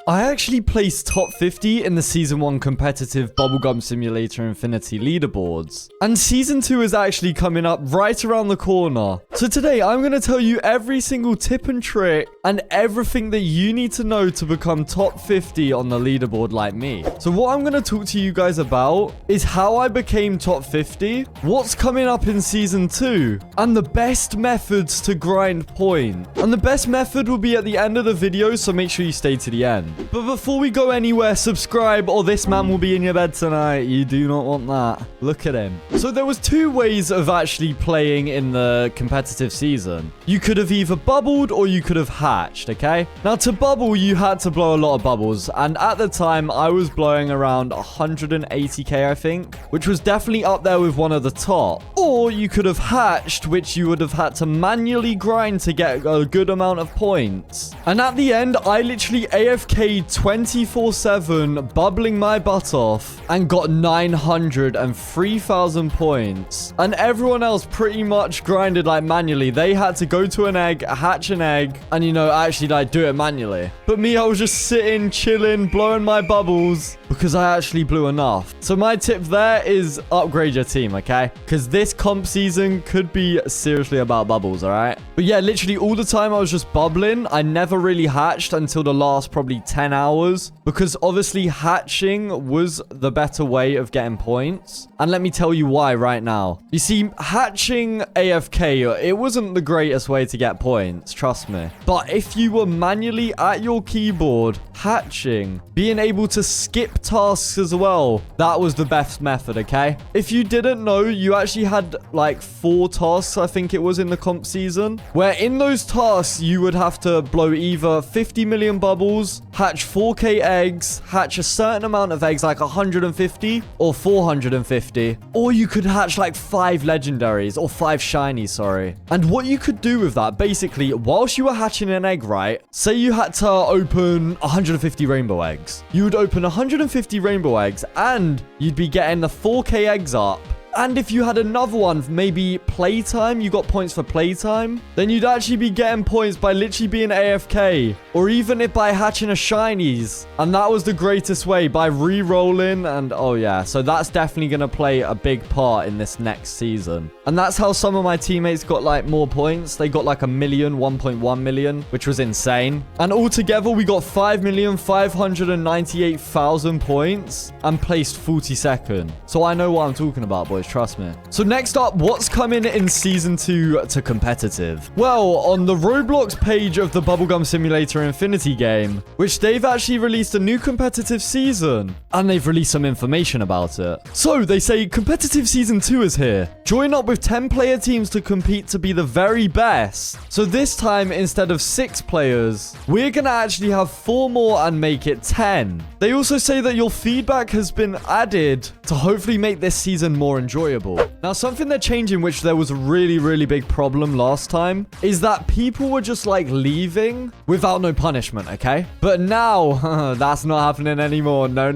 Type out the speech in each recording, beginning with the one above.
I actually placed top 50 in the Season 1 competitive Bubblegum Simulator Infinity leaderboards. And Season 2 is actually coming up right around the corner. So today, I'm going to tell you every single tip and trick and everything that you need to know to become top 50 on the leaderboard like me. So what I'm going to talk to you guys about is how I became top 50, what's coming up in Season 2, and the best methods to grind points. And the best method will be at the end of the video, so make sure you stay to the end. But before we go anywhere, subscribe or this man will be in your bed tonight. You do not want that. Look at him. So there was two ways of actually playing in the competitive season. You could have either bubbled or you could have hatched, okay? Now to bubble, you had to blow a lot of bubbles. And at the time, I was blowing around 180k, I think, which was definitely up there with one of the top. Or you could have hatched, which you would have had to manually grind to get a good amount of points. And at the end, I literally AFK'd 24/7, bubbling my butt off, and got 903,000 points. And everyone else pretty much grinded like manually. They had to go to an egg, hatch an egg, and you know, actually like do it manually. But me, I was just sitting, chilling, blowing my bubbles because I actually blew enough. So my tip there is upgrade your team, okay? Because this comp season could be seriously about bubbles, all right? But yeah, literally all the time I was just bubbling. I never really hatched until the last probably 10 hours because obviously hatching was the better way of getting points. And let me tell you why right now. You see, hatching AFK, it wasn't the greatest way to get points, trust me. But if you were manually at your keyboard hatching, being able to skip tasks as well, that was the best method, okay? If you didn't know, you actually had like 4 tasks, I think it was in the comp season, where in those tasks, you would have to blow either 50 million bubbles, hatch 4k eggs, hatch a certain amount of eggs, like 150 or 450, or you could hatch like 5 legendaries or 5 shinies, sorry. And what you could do with that, basically, whilst you were hatching an egg, right? Say you had to open 150 rainbow eggs. You would open 150 rainbow eggs and you'd be getting the 4k eggs up. And if you had another one, maybe playtime, you got points for playtime, then you'd actually be getting points by literally being AFK, or even if by hatching a shinies. And that was the greatest way, by re-rolling. And oh yeah, so that's definitely going to play a big part in this next season. And that's how some of my teammates got like more points. They got like 1.1 million, which was insane. And altogether, we got 5,598,000 points and placed 42nd. So I know what I'm talking about, boys. Trust me. So next up, what's coming in Season 2 to competitive? Well, on the Roblox page of the Bubblegum Simulator Infinity game, which they've actually released a new competitive season, and they've released some information about it. So they say competitive Season 2 is here. Join up with 10-player teams to compete to be the very best. So this time, instead of 6 players, we're gonna actually have 4 more and make it 10. They also say that your feedback has been added to hopefully make this season more enjoyable. Now, something they're changing, which there was a really big problem last time, is that people were just like leaving without no punishment, okay? But now, that's not happening anymore. No.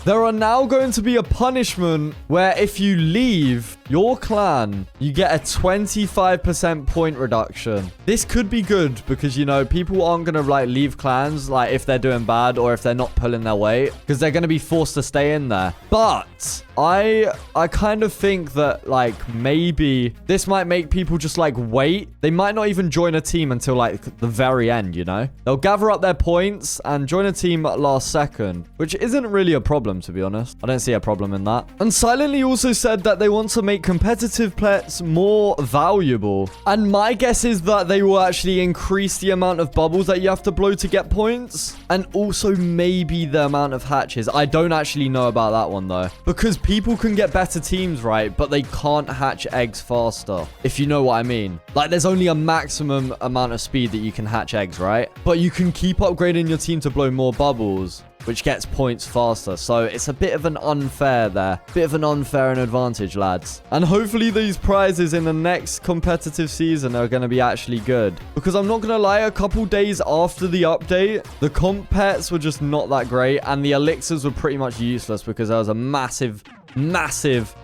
There are now going to be a punishment where if you leave your clan, you get a 25% point reduction. This could be good because, you know, people aren't going to like leave clans like if they're doing bad or if they're not pulling their weight because they're going to be forced to stay in there. But I kind of think that like maybe this might make people just like wait. They might not even join a team until like the very end, you know? They'll gather up their points and join a team at last second, which isn't really a problem, to be honest. I don't see a problem in that. And Silently also said that they want to make competitive pets more valuable. And my guess is that they will actually increase the amount of bubbles that you have to blow to get points. And also maybe the amount of hatches. I don't actually know about that one though. Because people can get better teams, right? But they can't hatch eggs faster, if you know what I mean. Like, there's only a maximum amount of speed that you can hatch eggs, right? But you can keep upgrading your team to blow more bubbles, which gets points faster. So it's a bit of an unfair there. Bit of an unfair and advantage, lads. And hopefully these prizes in the next competitive season are going to be actually good. Because I'm not going to lie, a couple days after the update, the comp pets were just not that great. And the elixirs were pretty much useless because there was a massive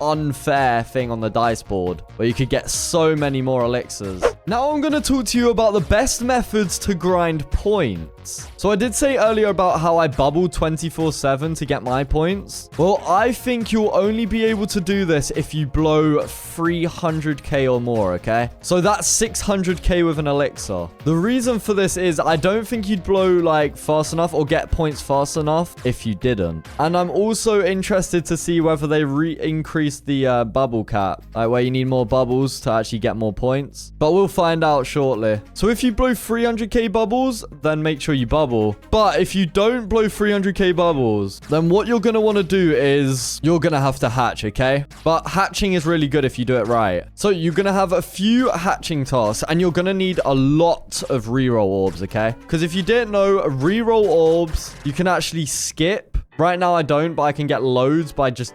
unfair thing on the dice board where you could get so many more elixirs. Now I'm going to talk to you about the best methods to grind points. So I did say earlier about how I bubble 24/7 to get my points. Well, I think you'll only be able to do this if you blow 300k or more, okay? So that's 600k with an elixir. The reason for this is I don't think you'd blow like fast enough or get points fast enough if you didn't. And I'm also interested to see whether they increase the bubble cap, like where you need more bubbles to actually get more points. But we'll find out shortly. So if you blow 300k bubbles, then make sure you bubble. But if you don't blow 300k bubbles, then what you're going to want to do is you're going to have to hatch, okay? But hatching is really good if you do it right. So you're going to have a few hatching tasks and you're going to need a lot of reroll orbs, okay? Because if you didn't know, reroll orbs, you can actually skip. Right now I don't, but I can get loads by just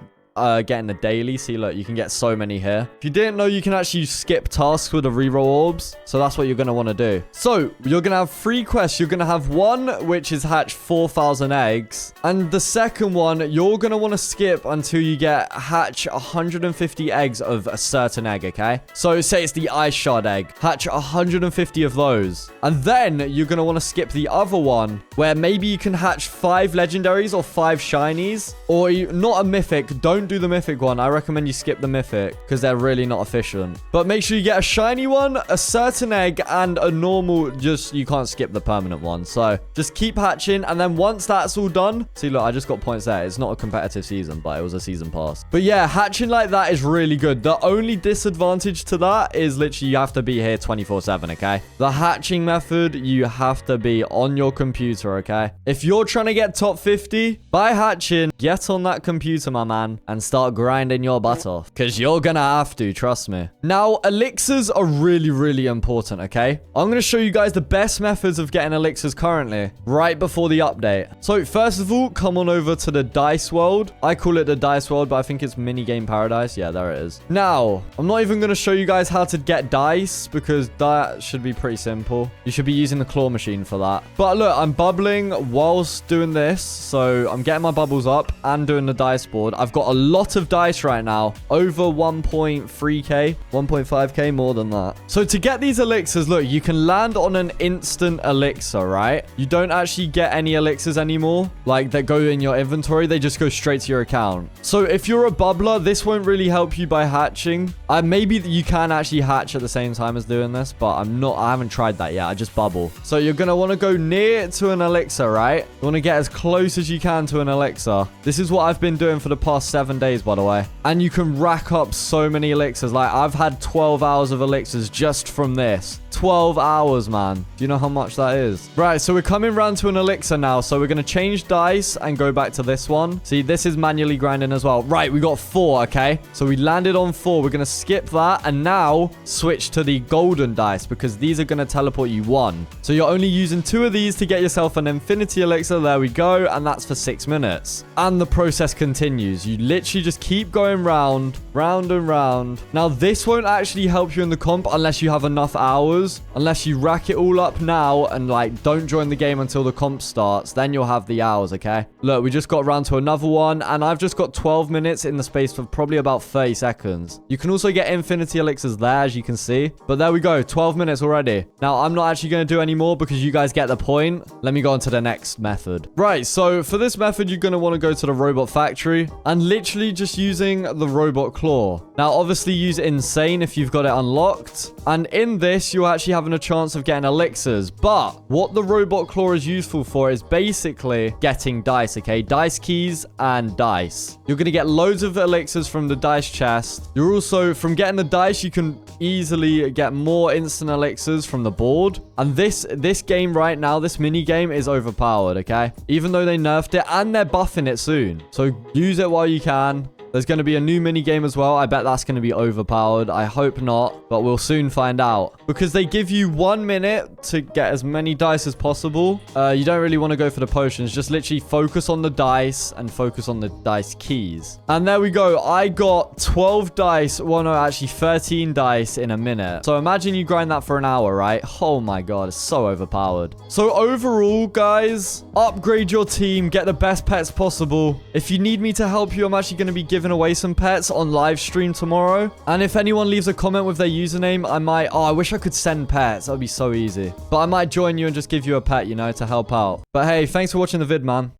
getting the daily. See, look, you can get so many here. If you didn't know, you can actually skip tasks with the reroll orbs. So that's what you're going to want to do. So you're going to have 3 quests. You're going to have one, which is hatch 4,000 eggs. And the second one, you're going to want to skip until you get hatch 150 eggs of a certain egg, okay? So say it's the ice shard egg. Hatch 150 of those. And then you're going to want to skip the other one, where maybe you can hatch 5 legendaries or 5 shinies. Or not a mythic. Don't do the mythic one. I recommend you skip the mythic because they're really not efficient. But make sure you get a shiny one, a certain egg, and a normal, just you can't skip the permanent one. So just keep hatching. And then once that's all done, see, look, I just got points there. It's not a competitive season, but it was a season pass. But yeah, hatching like that is really good. The only disadvantage to that is literally you have to be here 24/7, okay? The hatching method, you have to be on your computer, okay? If you're trying to get top 50 by hatching, get on that computer, my man, and start grinding your butt off, because you're gonna have to, trust me. Now, elixirs are really, really important, okay? I'm gonna show you guys the best methods of getting elixirs currently, right before the update. So, first of all, come on over to the dice world. I call it the dice world, but I think it's mini game paradise. Yeah, there it is. Now, I'm not even gonna show you guys how to get dice, because that should be pretty simple. You should be using the claw machine for that. But look, I'm bubbling whilst doing this, so I'm getting my bubbles up and doing the dice board. I've got a lot of dice right now, over 1.3k, 1.5k, more than that. So to get these elixirs, look, you can land on an instant elixir, right? You don't actually get any elixirs anymore, like that go in your inventory. They just go straight to your account. So if you're a bubbler, this won't really help you by hatching. Maybe you can actually hatch at the same time as doing this, but I haven't tried that yet. I just bubble. So you're going to want to go near to an elixir, right? You want to get as close as you can to an elixir. This is what I've been doing for the past 7 days, by the way. And you can rack up so many elixirs. Like, I've had 12 hours of elixirs just from this. 12 hours, man. Do you know how much that is? Right, so we're coming round to an elixir now. So we're going to change dice and go back to this one. See, this is manually grinding as well. Right, we got 4, okay? So we landed on 4. We're going to skip that and now switch to the golden dice because these are going to teleport you 1. So you're only using 2 of these to get yourself an infinity elixir. There we go. And that's for 6 minutes. And the process continues. You literally just keep going round and round. Now, this won't actually help you in the comp unless you have enough hours. Unless you rack it all up now and, like, don't join the game until the comp starts. Then you'll have the hours, okay? Look, we just got round to another one. And I've just got 12 minutes in the space of probably about 30 seconds. You can also get infinity elixirs there, as you can see. But there we go. 12 minutes already. Now, I'm not actually going to do any more because you guys get the point. Let me go on to the next method. Right, so for this method, you're going to want to go to the robot factory and literally just using the robot claw. Now, obviously, use insane if you've got it unlocked. And in this, you're actually having a chance of getting elixirs. But what the robot claw is useful for is basically getting dice, okay? Dice keys and dice. You're going to get loads of elixirs from the dice chest. You're also, from getting the dice, you can easily get more instant elixirs from the board. And this game right now, this mini game is overpowered, okay? Even though they nerfed it and they're buffing it soon. So use it while you can. There's going to be a new mini game as well. I bet that's going to be overpowered. I hope not, but we'll soon find out. Because they give you 1 minute to get as many dice as possible. You don't really want to go for the potions. Just literally focus on the dice and focus on the dice keys. And there we go. I got 12 dice. Well, no, actually 13 dice in a minute. So imagine you grind that for an hour, right? Oh my God, it's so overpowered. So overall, guys, upgrade your team. Get the best pets possible. If you need me to help you, I'm actually going to be giving giving away some pets on live stream tomorrow. And if anyone leaves a comment with their username, I might... Oh, I wish I could send pets. That would be so easy. But I might join you and just give you a pet, you know, to help out. But hey, thanks for watching the vid, man.